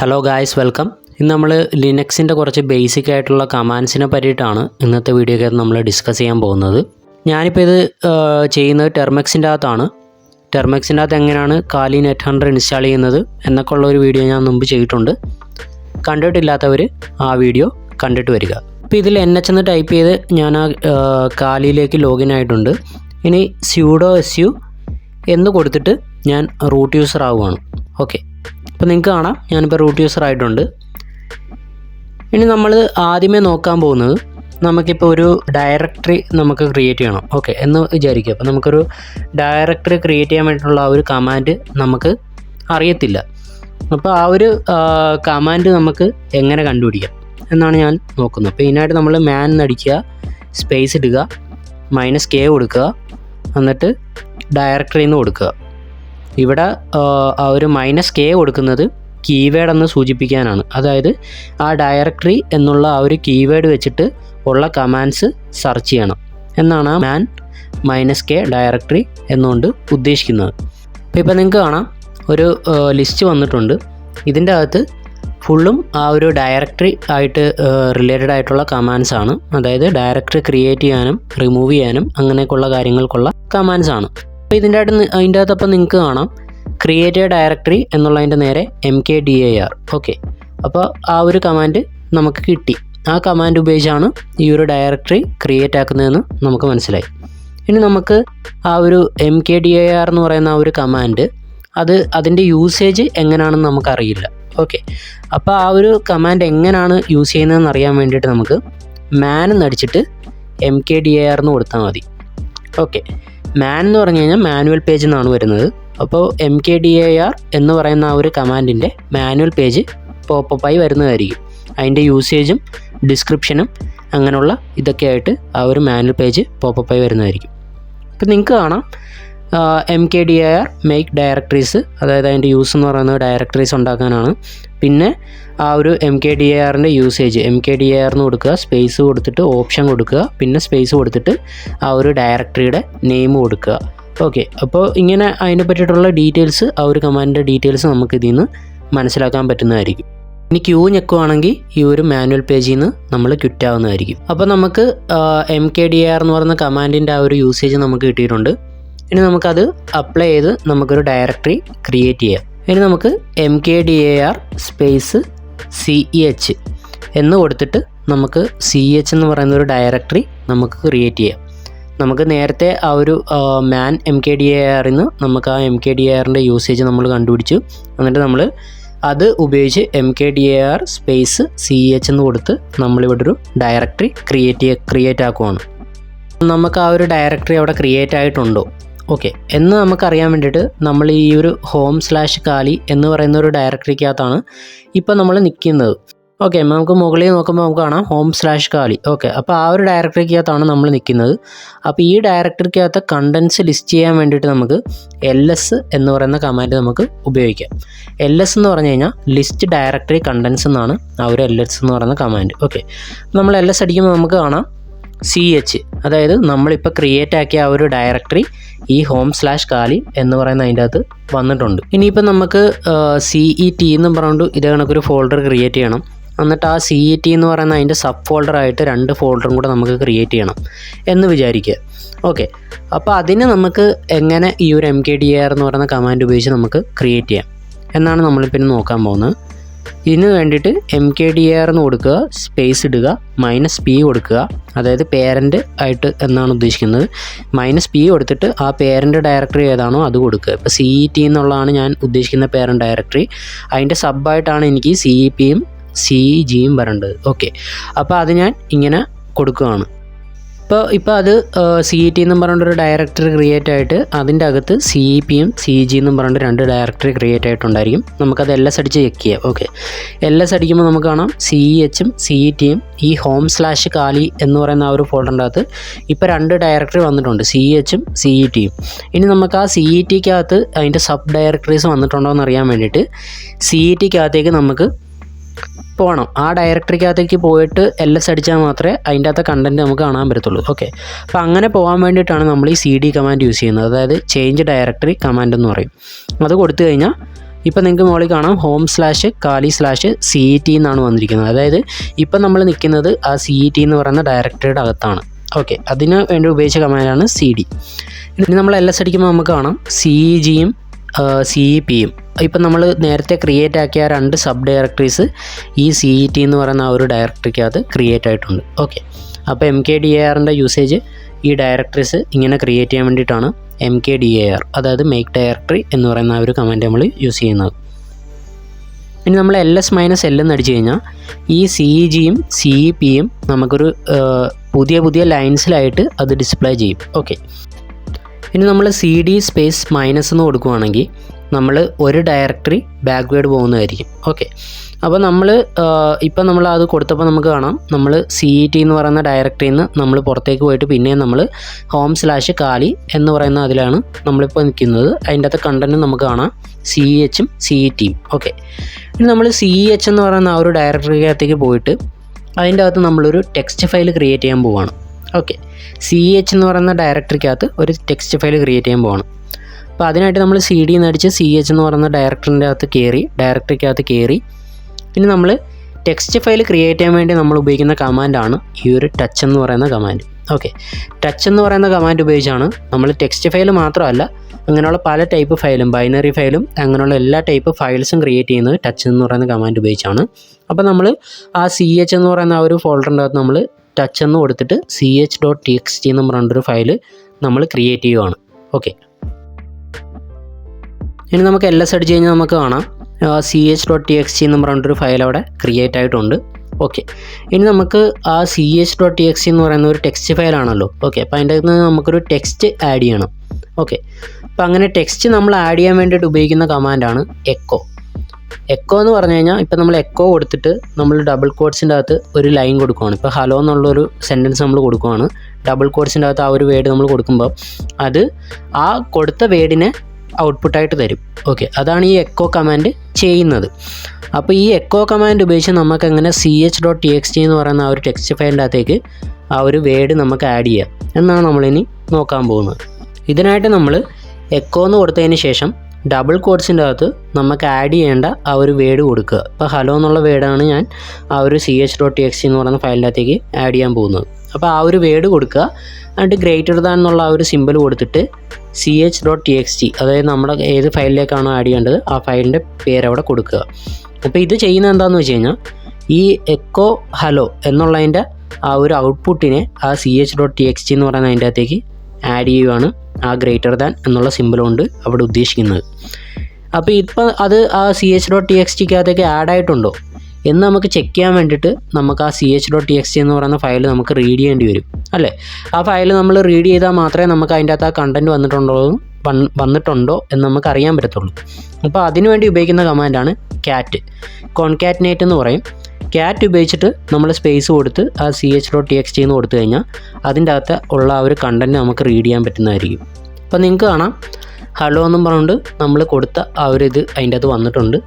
Hello guys, welcome. ഇന്ന് നമ്മൾ ലിനക്സിൻ്റെ കുറച്ച് ബേസിക് ആയിട്ടുള്ള കമാൻഡ്സിനെ പറ്റിയിട്ടാണ് ഇന്നത്തെ വീഡിയോയ്ക്കകത്ത് നമ്മൾ ഡിസ്കസ് ചെയ്യാൻ പോകുന്നത്. ഞാനിപ്പോൾ ഇത് ചെയ്യുന്നത് ടെർമക്സിൻ്റെ അകത്താണ്. ടെർമക്സിൻ്റെ അകത്ത് എങ്ങനെയാണ് കാലി നെറ്റ്ഹണ്ടർ ഇൻസ്റ്റാൾ ചെയ്യുന്നത് എന്നൊക്കെ ഉള്ള ഒരു വീഡിയോ ഞാൻ മുമ്പ് ചെയ്തിട്ടുണ്ട്. കണ്ടിട്ടില്ലാത്തവർ ആ വീഡിയോ കണ്ടിട്ട് വരിക. ഇപ്പോൾ ഇതിൽ NH എന്ന് ടൈപ്പ് ചെയ്ത് ഞാൻ ആ കാലിയിലേക്ക് ലോഗിൻ ആയിട്ടുണ്ട്. ഇനി sudo su എന്ന് കൊടുത്തിട്ട് ഞാൻ റൂട്ട് യൂസർ ആവുകയാണ്. ഓക്കെ, അപ്പോൾ നിങ്ങൾക്ക് കാണാം ഞാനിപ്പോൾ റൂട്ട് യൂസർ ആയിട്ടുണ്ട്. ഇനി നമ്മൾ ആദ്യമേ നോക്കാൻ പോകുന്നത്, നമുക്കിപ്പോൾ ഒരു ഡയറക്ടറി നമുക്ക് ക്രിയേറ്റ് ചെയ്യണം. ഓക്കെ എന്ന് വിചാരിക്കുക. അപ്പോൾ നമുക്കൊരു ഡയറക്ടറി ക്രിയേറ്റ് ചെയ്യാൻ വേണ്ടിയിട്ടുള്ള ആ ഒരു കമാൻഡ് നമുക്ക് അറിയത്തില്ല. അപ്പോൾ ആ ഒരു കമാൻഡ് നമുക്ക് എങ്ങനെ കണ്ടുപിടിക്കാം എന്നാണ് ഞാൻ നോക്കുന്നത്. അപ്പോൾ ഇതിനായിട്ട് നമ്മൾ മാൻ എന്നടിക്കുക, സ്പേസ് ഇടുക, -k കൊടുക്കുക, എന്നിട്ട് ഡയറക്ടറി എന്ന് കൊടുക്കുക. ഇവിടെ ആ ഒരു -k കൊടുക്കുന്നത് കീവേഡ് എന്ന് സൂചിപ്പിക്കാനാണ്. അതായത് ആ ഡയറക്ടറി എന്നുള്ള ആ ഒരു കീവേഡ് വെച്ചിട്ട് ഉള്ള കമാൻഡ്സ് സെർച്ച് ചെയ്യണം എന്നാണ് ആ -k ഡയറക്ടറി എന്നുകൊണ്ട് ഉദ്ദേശിക്കുന്നത്. അപ്പോൾ ഇപ്പോൾ നിങ്ങൾക്ക് കാണാം ഒരു ലിസ്റ്റ് വന്നിട്ടുണ്ട്. ഇതിൻ്റെ അകത്ത് ഫുള്ളും ആ ഒരു ഡയറക്ടറി ആയിട്ട് റിലേറ്റഡ് ആയിട്ടുള്ള കമാൻഡ്സ് ആണ്. അതായത് ഡയറക്ടറി ക്രിയേറ്റ് ചെയ്യാനും റിമൂവ് ചെയ്യാനും അങ്ങനെയൊക്കെയുള്ള കാര്യങ്ങൾക്കുള്ള കമാൻഡ്സ് ആണ്. അപ്പോൾ അതിൻ്റെ അകത്ത് അപ്പം നിങ്ങൾക്ക് കാണാം ക്രിയേറ്റ് എ ഡയറക്ടറി എന്നുള്ളതിൻ്റെ നേരെ mkdir. ഓക്കെ, അപ്പോൾ ആ ഒരു കമാൻഡ് നമുക്ക് കിട്ടി. ആ കമാൻഡ് ഉപയോഗിച്ചാണ് ഈ ഒരു ഡയറക്ടറി ക്രിയേറ്റ് ആക്കുന്നതെന്ന് നമുക്ക് മനസ്സിലായി. ഇനി നമുക്ക് ആ ഒരു mkdir എന്ന് പറയുന്ന ആ ഒരു കമാൻഡ് അതിൻ്റെ യൂസേജ് എങ്ങനെയാണെന്ന് നമുക്കറിയില്ല. ഓക്കെ, അപ്പോൾ ആ ഒരു കമാൻഡ് എങ്ങനെയാണ് യൂസ് ചെയ്യുന്നതെന്ന് അറിയാൻ വേണ്ടിയിട്ട് നമുക്ക് മാൻ എന്നടിച്ചിട്ട് mkdir എന്ന് കൊടുത്താൽ മതി. ഓക്കെ, മാൻ എന്ന് പറഞ്ഞു കഴിഞ്ഞാൽ മാനുവൽ പേജ് എന്നാണ് വരുന്നത്. അപ്പോൾ mkdir എന്ന് പറയുന്ന ആ ഒരു കമാൻഡിൻ്റെ മാനുവൽ പേജ് പോപ്പപ്പായി വരുന്നതായിരിക്കും. അതിൻ്റെ യൂസേജും ഡിസ്ക്രിപ്ഷനും അങ്ങനെയുള്ള ഇതൊക്കെ ആയിട്ട് ആ ഒരു മാനുവൽ പേജ് പോപ്പപ്പായി വരുന്നതായിരിക്കും. അപ്പോൾ നിങ്ങൾക്ക് കാണാം mkdir മേക്ക് ഡയറക്ടറീസ്, അതായത് അതിൻ്റെ യൂസ് എന്ന് പറയുന്നത് ഡയറക്ടറീസ് ഉണ്ടാക്കാനാണ്. പിന്നെ ആ ഒരു mkdirൻ്റെ യൂസേജ് mkdir എന്ന് കൊടുക്കുക, സ്പേസ് കൊടുത്തിട്ട് ഓപ്ഷൻ കൊടുക്കുക, പിന്നെ സ്പേസ് കൊടുത്തിട്ട് ആ ഒരു ഡയറക്ടറിയുടെ നെയിം കൊടുക്കുക. ഓക്കെ, അപ്പോൾ ഇങ്ങനെ അതിനെ പറ്റിയിട്ടുള്ള ഡീറ്റെയിൽസ്, ആ ഒരു കമാൻഡിൻ്റെ ഡീറ്റെയിൽസ് നമുക്ക് ഇതിൽ നിന്ന് മനസ്സിലാക്കാൻ പറ്റുന്നതായിരിക്കും. ഇനി ക്യൂ ഞെക്കുവാണെങ്കിൽ ഈ ഒരു മാനുവൽ പേജിൽ നിന്ന് നമ്മൾ ക്വിറ്റ് ആവുന്നതായിരിക്കും. അപ്പോൾ നമുക്ക് mkdir എന്ന് പറയുന്ന കമാൻഡിൻ്റെ ആ ഒരു യൂസേജ് നമുക്ക് കിട്ടിയിട്ടുണ്ട്. ഇനി നമുക്കത് അപ്ലൈ ചെയ്ത് നമുക്കൊരു ഡയറക്ടറി ക്രിയേറ്റ് ചെയ്യാം. ഇനി നമുക്ക് mkdir സ്പേസ് ch എന്ന് കൊടുത്തിട്ട് നമുക്ക് ch എന്ന് പറയുന്ന ഒരു ഡയറക്ടറി നമുക്ക് ക്രിയേറ്റ് ചെയ്യാം. നമുക്ക് നേരത്തെ ആ ഒരു മാൻ mkdir നിന്ന് നമുക്ക് ആ mkdirൻ്റെ യൂസേജ് നമ്മൾ കണ്ടുപിടിച്ചു. എന്നിട്ട് നമ്മൾ അത് ഉപയോഗിച്ച് mkdir സ്പേസ് ch എന്ന് കൊടുത്ത് നമ്മളിവിടെ ഒരു ഡയറക്ടറി ക്രിയേറ്റ് ആക്കുവാണ്. നമുക്ക് ആ ഒരു ഡയറക്ടറി അവിടെ ക്രിയേറ്റ് ആയിട്ടുണ്ടോ ഓക്കെ എന്ന് നമുക്കറിയാൻ വേണ്ടിയിട്ട് നമ്മൾ ഈ ഒരു home/kali എന്ന് പറയുന്ന ഒരു ഡയറക്ടറിക്കകത്താണ് ഇപ്പോൾ നമ്മൾ നിൽക്കുന്നത്. ഓക്കെ, നമുക്ക് മുകളിൽ നോക്കുമ്പോൾ നമുക്ക് കാണാം home/kali. ഓക്കെ, അപ്പോൾ ആ ഒരു ഡയറക്ടറിക്കകത്താണ് നമ്മൾ നിൽക്കുന്നത്. അപ്പോൾ ഈ ഡയറക്ടറിക്കകത്ത് കണ്ടൻസ് ലിസ്റ്റ് ചെയ്യാൻ വേണ്ടിയിട്ട് നമുക്ക് ls എന്ന് പറയുന്ന കമാൻഡ് നമുക്ക് ഉപയോഗിക്കാം. ls എന്ന് പറഞ്ഞു കഴിഞ്ഞാൽ ലിസ്റ്റ് ഡയറക്ടറി കണ്ടൻസ് എന്നാണ് ആ ഒരു ls എന്ന് പറയുന്ന കമാൻഡ്. ഓക്കെ, നമ്മൾ ls അടിക്കുമ്പോൾ നമുക്ക് കാണാം ch, അതായത് നമ്മളിപ്പോൾ ക്രിയേറ്റ് ആക്കിയ ആ ഒരു ഡയറക്ടറി ഈ home/kali എന്ന് പറയുന്ന അതിൻ്റെ അകത്ത് വന്നിട്ടുണ്ട്. ഇനിയിപ്പോൾ നമുക്ക് cet എന്ന് പറഞ്ഞുകൊണ്ട് ഇതേ കണക്കൊരു ഫോൾഡർ ക്രിയേറ്റ് ചെയ്യണം. എന്നിട്ട് ആ cet എന്ന് പറയുന്ന അതിൻ്റെ സബ് ഫോൾഡറായിട്ട് 2 ഫോൾഡറും കൂടെ നമുക്ക് ക്രിയേറ്റ് ചെയ്യണം എന്ന് വിചാരിക്കുക. ഓക്കെ, അപ്പോൾ അതിന് നമുക്ക് എങ്ങനെ ഈ ഒരു mkdir എന്ന് പറയുന്ന കമാൻഡ് ഉപയോഗിച്ച് നമുക്ക് ക്രിയേറ്റ് ചെയ്യാം എന്നാണ് നമ്മളിപ്പോൾ നോക്കാൻ പോകുന്നത്. ഇതിന് വേണ്ടിയിട്ട് mkdir എന്ന് കൊടുക്കുക, സ്പേസ് ഇടുക, -p കൊടുക്കുക, അതായത് പേരൻ്റ് ആയിട്ട് എന്നാണ് ഉദ്ദേശിക്കുന്നത്. -p കൊടുത്തിട്ട് ആ പേരൻ്റ് ഡയറക്ടറി ഏതാണോ അത് കൊടുക്കുക. ഇപ്പോൾ cet എന്നുള്ളതാണ് ഞാൻ ഉദ്ദേശിക്കുന്ന പേരൻ്റ് ഡയറക്ടറി. അതിൻ്റെ സബ്ബായിട്ടാണ് എനിക്ക് cpയും cgയും വരേണ്ടത്. ഓക്കെ, അപ്പോൾ അത് ഞാൻ ഇങ്ങനെ കൊടുക്കുകയാണ്. ഇപ്പോൾ അത് cet എന്നും പറഞ്ഞിട്ടൊരു ഡയറക്ടറി ക്രിയേറ്റ് ആയിട്ട് അതിൻ്റെ അകത്ത് cpയും cg എന്നും പറഞ്ഞിട്ട് 2 ഡയറക്ടറി ക്രിയേറ്റ് ആയിട്ടുണ്ടായിരിക്കും. നമുക്കത് ls അടിച്ച് ചെക്ക് ചെയ്യാം. ഓക്കെ, ls അടിക്കുമ്പോൾ നമുക്ക് കാണാം chും ctയും ഈ home/kali എന്ന് പറയുന്ന ആ ഒരു ഫോൾഡറിൻ്റെ അകത്ത് ഇപ്പോൾ 2 ഡയറക്ടറി വന്നിട്ടുണ്ട്, chും ctയും. ഇനി നമുക്ക് ആ ctക്കകത്ത് അതിൻ്റെ സബ് ഡയറക്ടറീസ് വന്നിട്ടുണ്ടോ എന്ന് അറിയാൻ വേണ്ടിയിട്ട് ctക്കകത്തേക്ക് നമുക്ക് പോകണം. ആ ഡയറക്ടറിക്കകത്തേക്ക് പോയിട്ട് ls അടിച്ചാൽ മാത്രമേ അതിൻ്റെ അകത്തെ കണ്ടൻറ്റ് നമുക്ക് കാണാൻ പറ്റത്തുള്ളൂ. ഓക്കെ, അപ്പോൾ അങ്ങനെ പോകാൻ വേണ്ടിയിട്ടാണ് നമ്മൾ ഈ cd കമാൻഡ് യൂസ് ചെയ്യുന്നത്. അതായത് ചേഞ്ച് ഡയറക്ടറി കമാൻഡ് എന്ന് പറയും. അത് കൊടുത്തു കഴിഞ്ഞാൽ ഇപ്പോൾ നിങ്ങൾക്ക് മുകളിൽ കാണാം home/kali/cet എന്നാണ് വന്നിരിക്കുന്നത്. അതായത് ഇപ്പം നമ്മൾ നിൽക്കുന്നത് ആ CET എന്ന് പറയുന്ന ഡയറക്ടറിയുടെ അകത്താണ്. ഓക്കെ, അതിന് വേണ്ടി ഉപയോഗിച്ച കമാൻഡാണ് CD. ഇനി നമ്മൾ LS അടിക്കുമ്പോൾ നമുക്ക് കാണാം CEGയും CEPയും. ഇപ്പം നമ്മൾ നേരത്തെ ക്രിയേറ്റ് ആക്കിയ 2 സബ് ഡയറക്ടറീസ് ഈ CET എന്ന് പറയുന്ന ആ ഒരു ഡയറക്ടറിക്കകത്ത് ക്രിയേറ്റ് ആയിട്ടുണ്ട്. ഓക്കെ, അപ്പോൾ MKDIRൻ്റെ യൂസേജ് ഈ ഡയറക്ടറീസ് ഇങ്ങനെ ക്രിയേറ്റ് ചെയ്യാൻ വേണ്ടിയിട്ടാണ് MKDIR, അതായത് മേക്ക് ഡയറക്ടറി എന്ന് പറയുന്ന ആ ഒരു കമാൻഡ് നമ്മൾ യൂസ് ചെയ്യുന്നത്. ഇനി നമ്മൾ LS-L എന്ന് അടിച്ചു കഴിഞ്ഞാൽ ഈ CEGയും CEPയും നമുക്കൊരു പുതിയ ലൈൻസിലായിട്ട് അത് ഡിസ്പ്ലേ ചെയ്യും. ഓക്കെ, ഇനി നമ്മൾ CD സ്പേസ് മൈനസ് എന്ന് കൊടുക്കുകയാണെങ്കിൽ നമ്മൾ ഒരു ഡയറക്ടറി ബാക്ക്വേഡ് പോകുന്നതായിരിക്കും. ഓക്കെ, അപ്പോൾ ഇപ്പം നമ്മൾ അത് കൊടുത്തപ്പോൾ നമുക്ക് കാണാം നമ്മൾ CET എന്ന് പറയുന്ന ഡയറക്ടറിയിൽ നിന്ന് നമ്മൾ പുറത്തേക്ക് പോയിട്ട് പിന്നെയും നമ്മൾ home/kali എന്ന് പറയുന്ന അതിലാണ് നമ്മളിപ്പോൾ നിൽക്കുന്നത്. അതിൻ്റെ അകത്ത് കണ്ടൻറ്റ് നമുക്ക് കാണാം CEHും CETയും. ഓക്കെ, ഇനി നമ്മൾ CEH എന്ന് പറയുന്ന ആ ഒരു ഡയറക്ടറിക്കകത്തേക്ക് പോയിട്ട് അതിൻ്റെ അകത്ത് നമ്മളൊരു ടെക്സ്റ്റ് ഫയൽ ക്രിയേറ്റ് ചെയ്യാൻ പോവുകയാണ്. ഓക്കെ, CEH എന്ന് പറയുന്ന ഡയറക്ടറിക്കകത്ത് ഒരു ടെക്സ്റ്റ് ഫയൽ ക്രിയേറ്റ് ചെയ്യാൻ പോവാണ്. അപ്പോൾ അതിനായിട്ട് നമ്മൾ CD എന്ന് അടിച്ച് CH എന്ന് പറയുന്ന ഡയറക്ടറിക്കകത്ത് കയറി ഇനി നമ്മൾ ടെക്സ്റ്റ് ഫയൽ ക്രിയേറ്റ് ചെയ്യാൻ വേണ്ടി നമ്മൾ ഉപയോഗിക്കുന്ന കമാൻഡാണ് ഈ ഒരു ടച്ച് എന്ന് പറയുന്ന കമാൻഡ്. ഓക്കെ, ടച്ച് എന്ന് പറയുന്ന കമാൻഡ് ഉപയോഗിച്ചാണ് നമ്മൾ ടെക്സ്റ്റ് ഫയൽ മാത്രമല്ല അങ്ങനെയുള്ള പല ടൈപ്പ് ഫയലും ബൈനറി ഫയലും അങ്ങനെയുള്ള എല്ലാ ടൈപ്പ് ഫയൽസും ക്രിയേറ്റ് ചെയ്യുന്നത് ടച്ച് എന്ന് പറയുന്ന കമാൻഡ് ഉപയോഗിച്ചാണ്. അപ്പോൾ നമ്മൾ ആ CH എന്ന് പറയുന്ന ആ ഒരു ഫോൾഡറിൻ്റെ അകത്ത് നമ്മൾ ടച്ച് എന്ന് കൊടുത്തിട്ട് ch.txt എന്ന് പറഞ്ഞൊരു ഫയൽ നമ്മൾ ക്രിയേറ്റ് ചെയ്യുകയാണ്. ഓക്കെ, ഇനി നമുക്ക് LS അടിച്ച് കഴിഞ്ഞാൽ നമുക്ക് കാണാം ch.txt എന്ന് പറഞ്ഞൊരു ഫയൽ അവിടെ ക്രിയേറ്റ് ആയിട്ടുണ്ട്. ഓക്കെ, ഇനി നമുക്ക് ആ ch.txt എന്ന് പറയുന്ന ഒരു ടെക്സ്റ്റ് ഫയലാണല്ലോ. ഓക്കെ, അപ്പോൾ അതിൻ്റെ അകത്ത് നമുക്കൊരു ടെക്സ്റ്റ് ആഡ് ചെയ്യണം. ഓക്കെ, അപ്പോൾ അങ്ങനെ ടെക്സ്റ്റ് നമ്മൾ ആഡ് ചെയ്യാൻ വേണ്ടിയിട്ട് ഉപയോഗിക്കുന്ന കമാൻഡാണ് എക്കോ എന്ന് പറഞ്ഞു കഴിഞ്ഞാൽ ഇപ്പോൾ നമ്മൾ എക്കോ കൊടുത്തിട്ട് നമ്മൾ ഡബിൾ കോട്ട്സിൻ്റെ അകത്ത് ഒരു ലൈൻ കൊടുക്കുകയാണ്. ഇപ്പോൾ ഹലോ എന്നുള്ളൊരു സെൻറ്റൻസ് നമ്മൾ കൊടുക്കുകയാണ്. ഡബിൾ കോട്ട്സിൻ്റെ അകത്ത് ആ ഒരു വേർഡ് നമ്മൾ കൊടുക്കുമ്പോൾ അത് ആ കൊടുത്ത വേർഡിനെ ഔട്ട്പുട്ടായിട്ട് തരും. ഓക്കെ, അതാണ് ഈ എക്കോ കമാൻഡ് ചെയ്യുന്നത്. അപ്പോൾ ഈ എക്കോ കമാൻഡ് ഉപയോഗിച്ച് നമുക്ക് എങ്ങനെ ch.txt എന്ന് പറയുന്ന ആ ഒരു ടെക്സ്റ്റ് ഫയലിൻ്റെ അകത്തേക്ക് ആ ഒരു വേർഡ് നമുക്ക് ആഡ് ചെയ്യാം എന്നാണ് നമ്മളിനി നോക്കാൻ പോകുന്നത്. ഇതിനായിട്ട് നമ്മൾ എക്കോ എന്ന് കൊടുത്തതിന് ശേഷം ഡബിൾ കോട്ട്സിൻ്റെ അകത്ത് നമുക്ക് ആഡ് ചെയ്യേണ്ട ആ ഒരു വേർഡ് കൊടുക്കുക. ഇപ്പോൾ ഹലോ എന്നുള്ള വേർഡാണ് ഞാൻ ആ ഒരു ch.txt എന്ന് പറയുന്ന ഫയലിൻ്റെ അകത്തേക്ക് ആഡ് ചെയ്യാൻ പോകുന്നത്. അപ്പോൾ ആ ഒരു വേർഡ് കൊടുക്കുക, എന്നിട്ട് ഗ്രേറ്റർ ദാൻ എന്നുള്ള ആ ഒരു സിമ്പിൾ കൊടുത്തിട്ട് ch.txt, അതായത് നമ്മുടെ ഏത് ഫയലിലേക്കാണോ ആഡ് ചെയ്യേണ്ടത് ആ ഫയലിൻ്റെ പേര് അവിടെ കൊടുക്കുക. അപ്പോൾ ഇത് ചെയ്യുന്നത് എന്താണെന്ന് വെച്ച് കഴിഞ്ഞാൽ ഈ എക്കോ ഹലോ എന്നുള്ളതിൻ്റെ ആ ഒരു ഔട്ട്പുട്ടിനെ ആ ch.txt എന്ന് പറയുന്ന അതിൻ്റെ അകത്തേക്ക് ആഡ് ചെയ്യുകയാണ് ആ ഗ്രേറ്റർ ദാൻ എന്നുള്ള സിമ്പിൾ കൊണ്ട് അവിടെ ഉദ്ദേശിക്കുന്നത്. അപ്പോൾ ഇപ്പം അത് ആ ch.txtക്കകത്തേക്ക് ആഡ് ആയിട്ടുണ്ടോ എന്ന് നമുക്ക് ചെക്ക് ചെയ്യാൻ വേണ്ടിയിട്ട് നമുക്ക് ആ ch.txt എന്ന് പറയുന്ന ഫയൽ നമുക്ക് റീഡ് ചെയ്യേണ്ടി വരും അല്ലേ. ആ ഫയൽ നമ്മൾ റീഡ് ചെയ്താൽ മാത്രമേ നമുക്ക് അതിൻ്റെ അകത്ത് ആ കണ്ടൻറ്റ് വന്നിട്ടുണ്ടോ എന്ന് നമുക്ക് അറിയാൻ പറ്റത്തുള്ളൂ. അപ്പോൾ അതിനുവേണ്ടി ഉപയോഗിക്കുന്ന കമാൻഡാണ് കോൺകാറ്റിനേറ്റ് എന്ന് പറയും. ക്യാറ്റ് ഉപയോഗിച്ചിട്ട് നമ്മൾ സ്പേസ് കൊടുത്ത് ആ ch.txt എന്ന് കൊടുത്തു കഴിഞ്ഞാൽ അതിൻ്റെ അകത്ത് ഉള്ള ആ ഒരു കണ്ടൻറ്റ് നമുക്ക് റീഡ് ചെയ്യാൻ പറ്റുന്നതായിരിക്കും. അപ്പോൾ നിങ്ങൾക്ക് കാണാം ഹലോ എന്നും പറഞ്ഞുകൊണ്ട് നമ്മൾ കൊടുത്ത ആ ഒരു ഇത് അതിൻ്റെ അകത്ത് വന്നിട്ടുണ്ട്.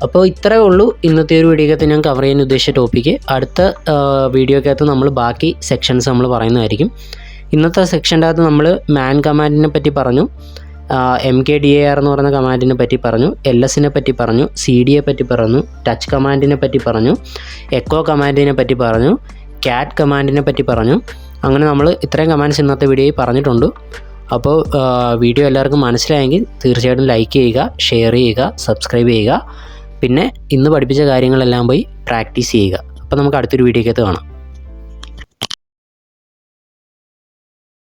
അപ്പോൾ ഇത്രയേ ഉള്ളൂ ഇന്നത്തെ ഒരു വീഡിയോക്കകത്ത് ഞാൻ കവർ ചെയ്യാൻ ഉദ്ദേശിച്ച ടോപ്പിക്ക്. അടുത്ത വീഡിയോക്കകത്ത് നമ്മൾ ബാക്കി സെക്ഷൻസ് നമ്മൾ പറയുന്നതായിരിക്കും. ഇന്നത്തെ സെക്ഷൻ്റെ അകത്ത് നമ്മൾ മാൻ കമാൻഡിനെ പറ്റി പറഞ്ഞു, MKDIR എന്ന് പറയുന്ന കമാൻഡിനെ പറ്റി പറഞ്ഞു, LSനെ പറ്റി പറഞ്ഞു, CDയെ പറ്റി പറഞ്ഞു, ടച്ച് കമാൻഡിനെ പറ്റി പറഞ്ഞു, എക്കോ കമാൻഡിനെ പറ്റി പറഞ്ഞു, ക്യാറ്റ് കമാൻഡിനെ പറ്റി പറഞ്ഞു. അങ്ങനെ നമ്മൾ ഇത്രയും കമാൻഡ്സ് ഇന്നത്തെ വീഡിയോയിൽ പറഞ്ഞിട്ടുണ്ട്. അപ്പോൾ വീഡിയോ എല്ലാവർക്കും മനസ്സിലായെങ്കിൽ തീർച്ചയായിട്ടും ലൈക്ക് ചെയ്യുക, ഷെയർ ചെയ്യുക, സബ്സ്ക്രൈബ് ചെയ്യുക. പിന്നെ ഇന്ന് പഠിപ്പിച്ച കാര്യങ്ങളെല്ലാം പോയി പ്രാക്ടീസ് ചെയ്യുക. അപ്പോൾ നമുക്ക് അടുത്തൊരു വീഡിയോക്കകത്ത് കാണാം.